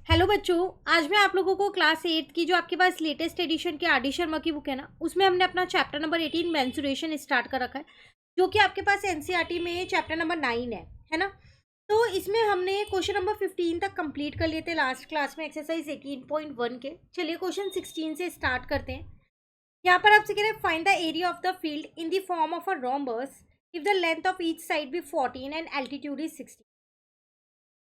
Hello बच्चों, आज मैं आप लोगों को क्लास 8 की जो आपके पास लेटेस्ट एडिशन की आर डी शर्मा की बुक है ना, उसमें हमने अपना चैप्टर नंबर 18 मेंसुरेशन स्टार्ट कर रखा है, जो कि आपके पास एनसीईआरटी में चैप्टर नंबर 9 है ना। तो इसमें हमने क्वेश्चन नंबर 15 तक कंप्लीट कर लिए थे लास्ट क्लास में एक्सरसाइज 18.1 के। चलिए क्वेश्चन 16 से स्टार्ट करते हैं। यहाँ पर आपसे कह रहे हैं find the area of the field in the form of a rhombus if the length of each side be 14 and altitude is 60।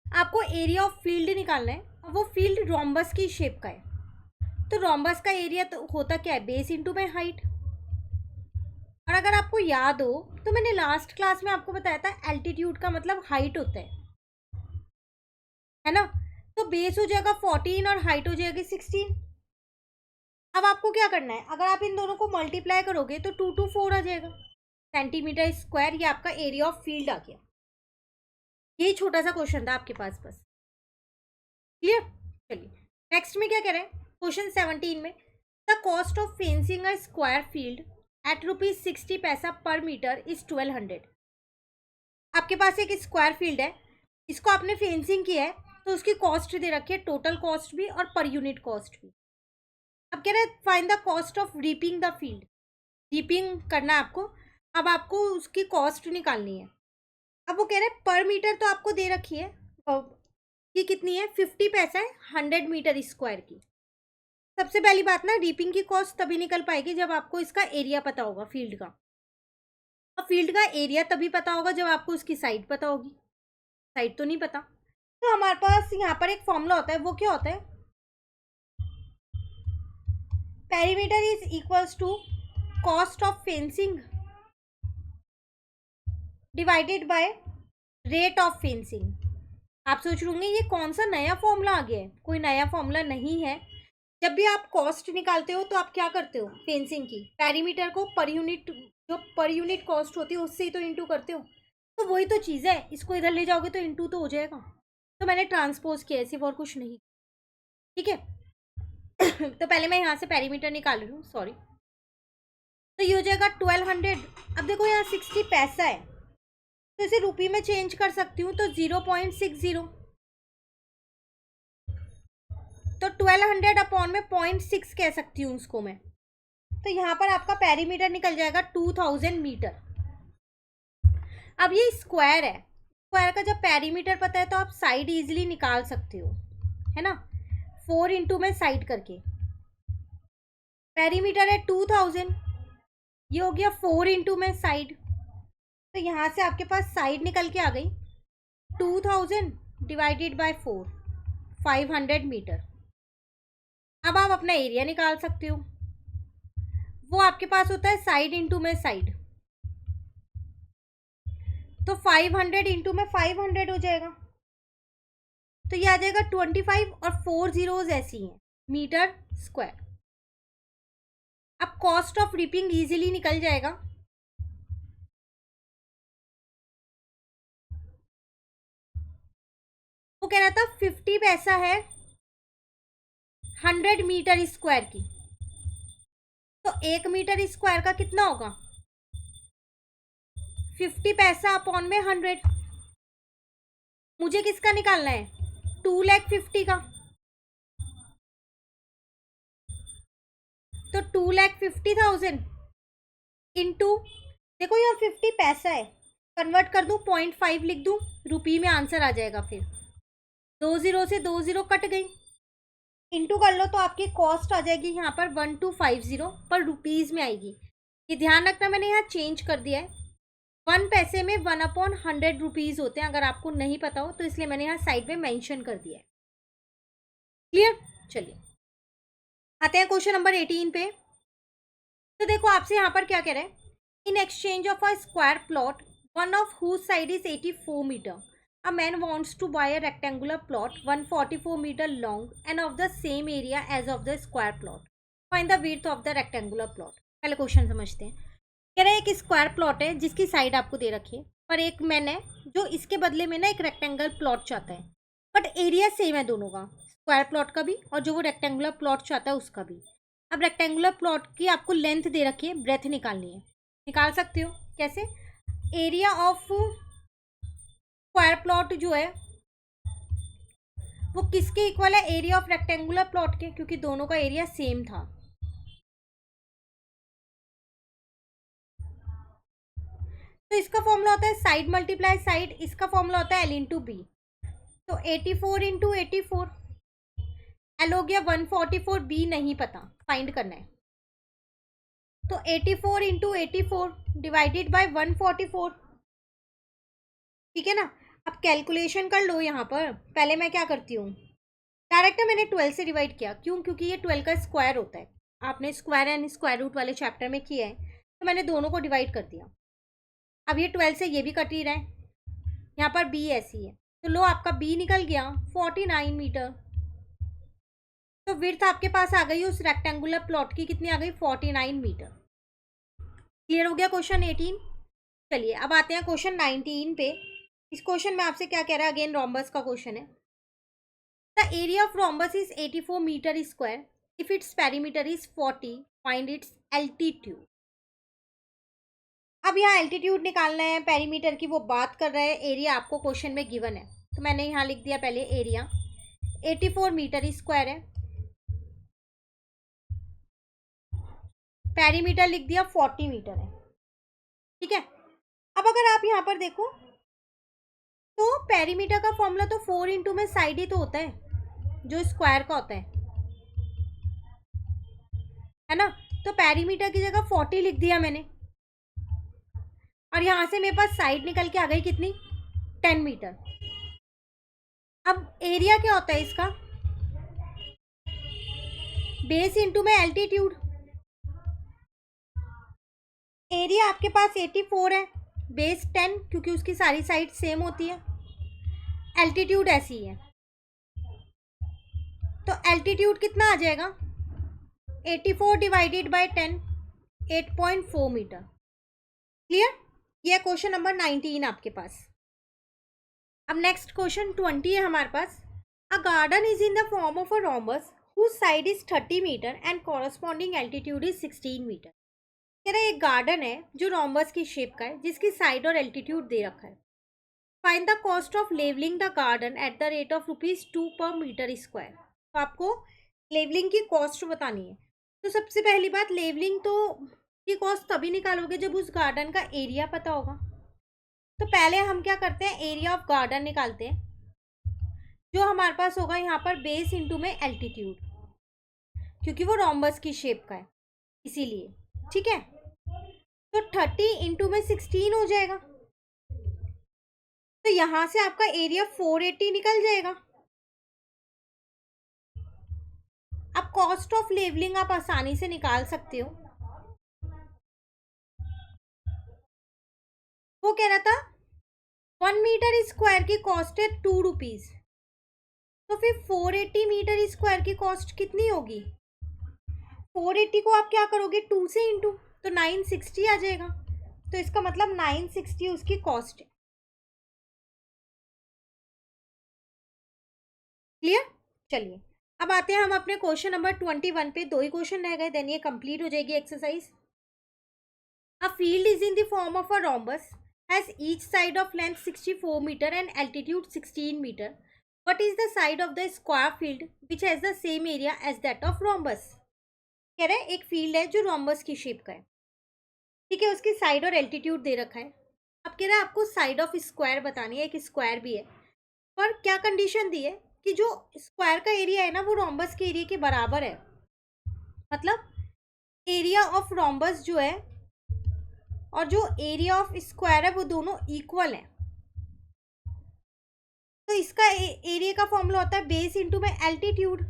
आपको एरिया ऑफ फील्ड निकालना है और वो फील्ड रोम्बस की शेप का है। तो रोम्बस का एरिया तो होता क्या है, बेस इंटू में हाइट। और अगर आपको याद हो तो मैंने लास्ट क्लास में आपको बताया था एल्टीट्यूड का मतलब हाइट होता है ना। तो बेस हो जाएगा 14 और हाइट हो जाएगी 16। अब आपको क्या करना है, अगर आप इन दोनों को मल्टीप्लाई करोगे तो 2 to 4 आ जाएगा सेंटीमीटर स्क्वायर। ये आपका एरिया ऑफ फील्ड आ गया। यही छोटा सा क्वेश्चन था आपके पास, बस क्लियर। चलिए नेक्स्ट में क्या कह रहे हैं, क्वेश्चन 17 में the cost of fencing a square field at ₹60 पर मीटर इज 1200। आपके पास एक स्क्वायर फील्ड है, इसको आपने फेंसिंग किया है, तो उसकी कॉस्ट दे रखी है, टोटल कॉस्ट भी और पर यूनिट कॉस्ट भी। अब कह रहे हैं find the cost of reaping the field. Reaping करना है आपको। अब आपको उसकी कॉस्ट निकालनी है। अब वो कह रहे हैं पर मीटर तो आपको दे रखी है, ये कितनी है, 50 पैसा है 100 मीटर स्क्वायर की। सबसे पहली बात ना, रीपिंग की कॉस्ट तभी निकल पाएगी जब आपको इसका एरिया पता होगा फील्ड का। और फील्ड का एरिया तभी पता होगा जब आपको उसकी साइड पता होगी। साइड तो नहीं पता। तो हमारे पास यहाँ पर एक फॉर्मूला होता है, वो क्या होता है, perimeter is equals to cost of fencing divided by rate of fencing. आप सोच रहे होंगे ये कौन सा नया फॉर्मूला आ गया है। कोई नया फॉर्मूला नहीं है। जब भी आप कॉस्ट निकालते हो तो आप क्या करते हो, फेंसिंग की पेरीमीटर को पर यूनिट, जो पर यूनिट कॉस्ट होती है उससे ही तो इंटू करते हो। तो वही तो चीज़ है, इसको इधर ले जाओगे तो इंटू तो हो जाएगा। तो मैंने ट्रांसपोज किया है, सिर्फ और कुछ नहीं। ठीक है। तो पहले मैं यहाँ से पेरीमीटर निकाल रही हूँ, सॉरी। तो ये हो जाएगा 1200। अब देखो यहाँ 60 पैसा है, तो इसे रुपये में चेंज कर सकती हूँ, तो 0.60। तो 1200 अपॉन में 0.6 कह सकती हूँ उसको मैं। तो यहाँ पर आपका पेरीमीटर निकल जाएगा 2000 मीटर। अब ये स्क्वायर है, स्क्वायर का जब पेरीमीटर पता है तो आप साइड इजीली निकाल सकते हो, है ना। 4 इंटू में साइड करके, पेरीमीटर है 2000, ये हो गया 4 इंटू में साइड। तो यहाँ से आपके पास साइड निकल के आ गई 2000 डिवाइडेड बाय 4, 500 मीटर। अब आप अपना एरिया निकाल सकते हो, वो आपके पास होता है साइड इंटू में साइड। तो 500 इंटू में 500 हो जाएगा, तो ये आ जाएगा 25 और 4 जीरोज ऐसी हैं मीटर स्क्वायर। अब कॉस्ट ऑफ रिपिंग इजीली निकल जाएगा। वो कह रहा था 50 पैसा है 100 मीटर स्क्वायर की। तो 1 मीटर स्क्वायर का कितना होगा, 50 पैसा अपॉन में 100। मुझे किसका निकालना है, 2,50,000 का। तो 2,50,000 इंटू, देखो यहाँ 50 पैसा है, कन्वर्ट कर दूँ 0.5 लिख दूँ, रुपये में आंसर आ जाएगा। फिर 2 जीरो से 2 जीरो कट गई, इंटू कर लो तो आपकी कॉस्ट आ जाएगी यहाँ पर 1250 पर रुपीज़ में आएगी। ये ध्यान रखना, मैंने यहाँ चेंज कर दिया है। 1 पैसे में 1/100 रुपीज़ होते हैं, अगर आपको नहीं पता हो तो, इसलिए मैंने यहाँ साइड में मेंशन कर दिया है। क्लियर। चलिए आते हैं क्वेश्चन नंबर 18 पे। तो देखो आपसे यहाँ पर क्या कह रहे हैं, in exchange of a square plot one of whose side is 84 metre a man wants to buy a rectangular plot 144 meter long and of the same area as of the square plot. Find the width of the rectangular plot. पहले question समझते हैं। कह रहे हैं एक square plot है जिसकी side आपको दे रखी है, पर एक मैन है जो इसके बदले में ना एक रेक्टेंगल प्लॉट चाहता है, बट एरिया सेम है दोनों का, स्क्वायर प्लॉट का भी और जो वो रेक्टेंगुलर प्लॉट चाहता है उसका भी। अब रेक्टेंगुलर प्लॉट की आपको लेंथ दे रखी है, ब्रेथ निकालनी है। निकाल सकते हो कैसे, एरिया ऑफ स्क्वायर प्लॉट जो है वो किसके इक्वल है? एरिया ऑफ रेक्टेंगुलर प्लॉट के, क्योंकि दोनों का एरिया सेम था। तो इसका फॉर्मूला होता है साइड मल्टीप्लाई साइड, इसका फॉर्मूला होता है एल इंटू बी। तो 84 इंटू 84, एल हो गया 144, बी नहीं पता, फाइंड करना है। तो 84 इंटू 84 डिवाइडेड बाई 144, ठीक है ना। अब कैलकुलेशन कर लो यहाँ पर। पहले मैं क्या करती हूँ, डायरेक्ट मैंने 12 से डिवाइड किया, क्यों? क्योंकि ये 12 का स्क्वायर होता है। आपने स्क्वायर एंड स्क्वायर रूट वाले चैप्टर में किया है, तो मैंने दोनों को डिवाइड कर दिया। अब ये 12 से ये भी कट ही रहा है, यहाँ पर बी ऐसी है, तो लो आपका बी निकल गया 49 मीटर। तो विड्थ आपके पास आ गई उस रेक्टेंगुलर प्लॉट की, कितनी आ गई? 49 मीटर। क्लियर हो गया क्वेश्चन 18। चलिए अब आते हैं क्वेश्चन 19 पे। इस क्वेश्चन में आपसे क्या कह रहा है? अगेन रोम्बस का क्वेश्चन है। The area of rhombus is 84 metre square if its perimeter is 40, find its altitude. अब यहाँ एल्टीट्यूड निकालना है, पेरीमीटर की वो बात कर रहे हैं, एरिया आपको क्वेश्चन में गिवन है, तो मैंने यहाँ लिख दिया पहले एरिया 84 मीटर स्क्वायर है, पेरीमीटर लिख दिया 40 मीटर है, ठीक है। अब अगर आप यहाँ पर देखो तो पेरीमीटर का फॉर्मूला तो 4 इंटू में साइड ही तो होता है जो स्क्वायर का होता है ना। तो पेरीमीटर की जगह 40 लिख दिया मैंने, और यहाँ से मेरे पास साइड निकल के आ गई कितनी? 10 मीटर। अब एरिया क्या होता है इसका? बेस इंटू में एल्टीट्यूड। एरिया आपके पास 84 है, बेस 10, क्योंकि उसकी सारी साइड सेम होती है। एल्टीट्यूड ऐसी है, तो एल्टीट्यूड कितना आ जाएगा? 84 डिवाइडेड बाय 10, 8.4 मीटर। क्लियर? यह क्वेश्चन नंबर 19 आपके पास। अब नेक्स्ट क्वेश्चन 20 है हमारे पास। A garden is in the form of a rhombus whose side is 30 metre and corresponding altitude is 16 metre. कह रहा है एक गार्डन है जो रोम्बस की शेप का है, जिसकी साइड और एल्टीट्यूड दे रखा है। Find the cost of levelling the garden at the rate of ₹2 per metre square. तो आपको लेवलिंग की कॉस्ट बतानी है। तो सबसे पहली बात, लेवलिंग तो की कॉस्ट तभी निकालोगे जब उस गार्डन का एरिया पता होगा। तो पहले हम क्या करते हैं, एरिया ऑफ गार्डन निकालते हैं, जो हमारे पास होगा यहाँ पर बेस इंटू में एल्टीट्यूड, क्योंकि वो रोम्बस की शेप का है इसीलिए, ठीक है। तो 30 इंटू में 16 हो जाएगा, तो यहां से आपका एरिया 480 निकल जाएगा। अब कॉस्ट ऑफ लेवलिंग आप आसानी से निकाल सकते हो। वो कह रहा था 1 मीटर स्क्वायर की कॉस्ट है ₹2, तो फिर 480 मीटर स्क्वायर की कॉस्ट कितनी होगी? 480 को आप क्या करोगे? 2 से इंटू, तो 960 आ जाएगा। तो इसका मतलब 960 उसकी कॉस्ट है। क्लियर? चलिए अब आते हैं हम अपने क्वेश्चन नंबर 21 पे। 2 ही क्वेश्चन रह गए, देन ये कंप्लीट हो जाएगी exercise. A field is in the form of a rhombus has each side of length 64 metre and altitude 16 metre. What is the side of the square field which has the same area as that of rhombus. कह रहा है एक field है जो rhombus की shape का है, ठीक है, उसकी साइड और एल्टीट्यूड दे रखा है। अब कह रहा है आपको साइड ऑफ स्क्वायर बतानी है, एक स्क्वायर भी है, पर क्या कंडीशन दी है कि जो स्क्वायर का एरिया है ना वो रोम्बस के एरिया के बराबर है। मतलब एरिया ऑफ रोम्बस जो है और जो एरिया ऑफ स्क्वायर है वो दोनों इक्वल है। तो इसका एरिया का फॉर्मूला होता है बेस इंटू में एल्टीट्यूड,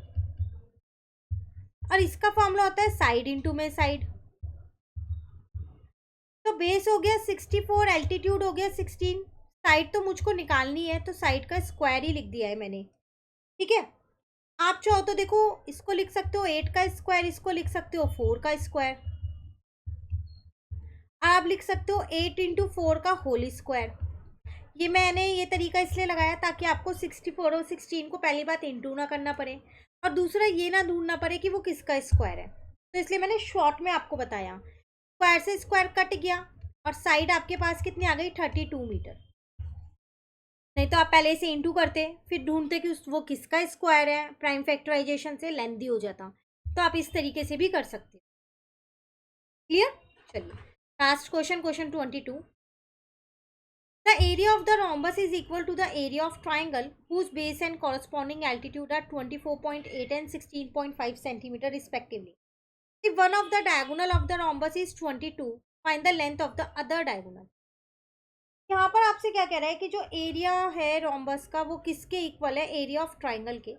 और इसका फॉर्मूला होता है साइड इंटू में साइड। तो बेस हो गया 64, एल्टीट्यूड हो गया 16, साइड तो मुझको निकालनी है, तो साइड का स्क्वायर ही लिख दिया है मैंने, ठीक है। आप चाहो तो देखो इसको लिख सकते हो 8 का स्क्वायर, इसको लिख सकते हो 4 का स्क्वायर, आप लिख सकते हो 8 इंटू 4 का होल स्क्वायर। ये मैंने ये तरीका इसलिए लगाया ताकि आपको 64 और 16 को पहली बात इंटू ना करना पड़े, और दूसरा ये ना ढूंढना पड़े कि वो किसका स्क्वायर है। तो इसलिए मैंने शॉर्ट में आपको बताया। स्क्वायर से स्क्वायर कट गया और साइड आपके पास कितनी आ गई? 32 मीटर। नहीं तो आप पहले से इंटू करते, फिर ढूंढते कि वो किसका स्क्वायर है, प्राइम फैक्टराइजेशन से लेंथी हो जाता। तो आप इस तरीके से भी कर सकते हो। क्लियर? चलिए last question, question 22। The area of the rhombus is equal to the area of triangle whose base and corresponding altitude are 24.8 and 16.5 centimeter respectively. If one of the diagonal of the rhombus is 22, find the length of the other diagonal. यहाँ पर आपसे क्या कह रहा है कि जो area है रोम्बस का वो किसके इक्वल है, एरिया ऑफ ट्राइंगल के।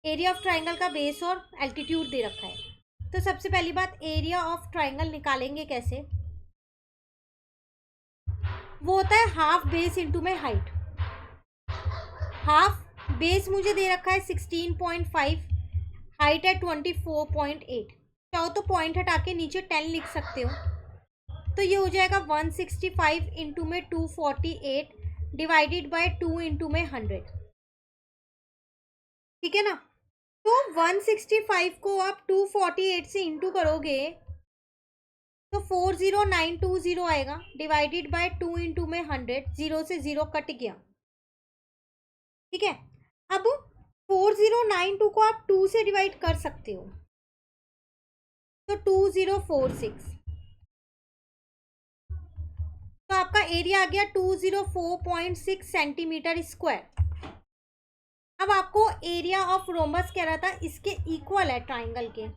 एरिया ऑफ ट्राइंगल का बेस और एल्टीट्यूड दे रखा है। तो सबसे पहली बात, एरिया ऑफ ट्राइंगल निकालेंगे कैसे? वो होता है हाफ बेस इंटू में हाइट। हाफ बेस मुझे दे रखा है 16.5, हाइट है 24.8। चाहो तो पॉइंट हटा के नीचे 10 लिख सकते हो। तो ये हो जाएगा 165 इंटू में 248 डिवाइडेड बाय 2 इंटू में 100। ठीक है ना? तो 165 को आप 248 से इंटू करोगे तो 40920 आएगा, डिवाइडेड बाय 2 इंटू में 100। 0 से 0 कट गया। ठीक है, अब 4092 को आप 2 से डिवाइड कर सकते हो, तो 2046। तो आपका एरिया आ गया 204.6 सेंटीमीटर स्क्वायर। अब आपको एरिया ऑफ रोम्बस कह रहा था, इसके इक्वल है ट्राइंगल के।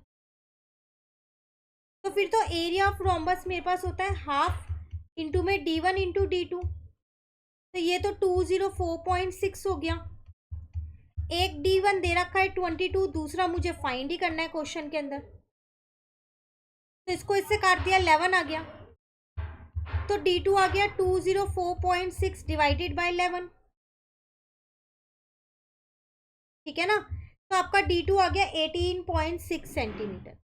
तो फिर तो एरिया ऑफ रोम्बस मेरे पास होता है हाफ इंटू में D1 इंटू D2। तो ये तो 204.6 हो गया। एक D1 दे रखा है 22, दूसरा मुझे फाइंड ही करना है क्वेश्चन के अंदर। तो इसको इससे काट दिया, 11 आ गया। तो D2 आ गया 204.6 डिवाइडेड बाय 11। ठीक है ना? तो आपका D2 आ गया 18.6 सेंटीमीटर।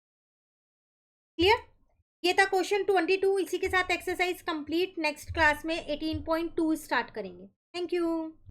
क्लियर? ये था क्वेश्चन 22। इसी के साथ एक्सरसाइज कंप्लीट। नेक्स्ट क्लास में 18.2 स्टार्ट करेंगे। Thank you.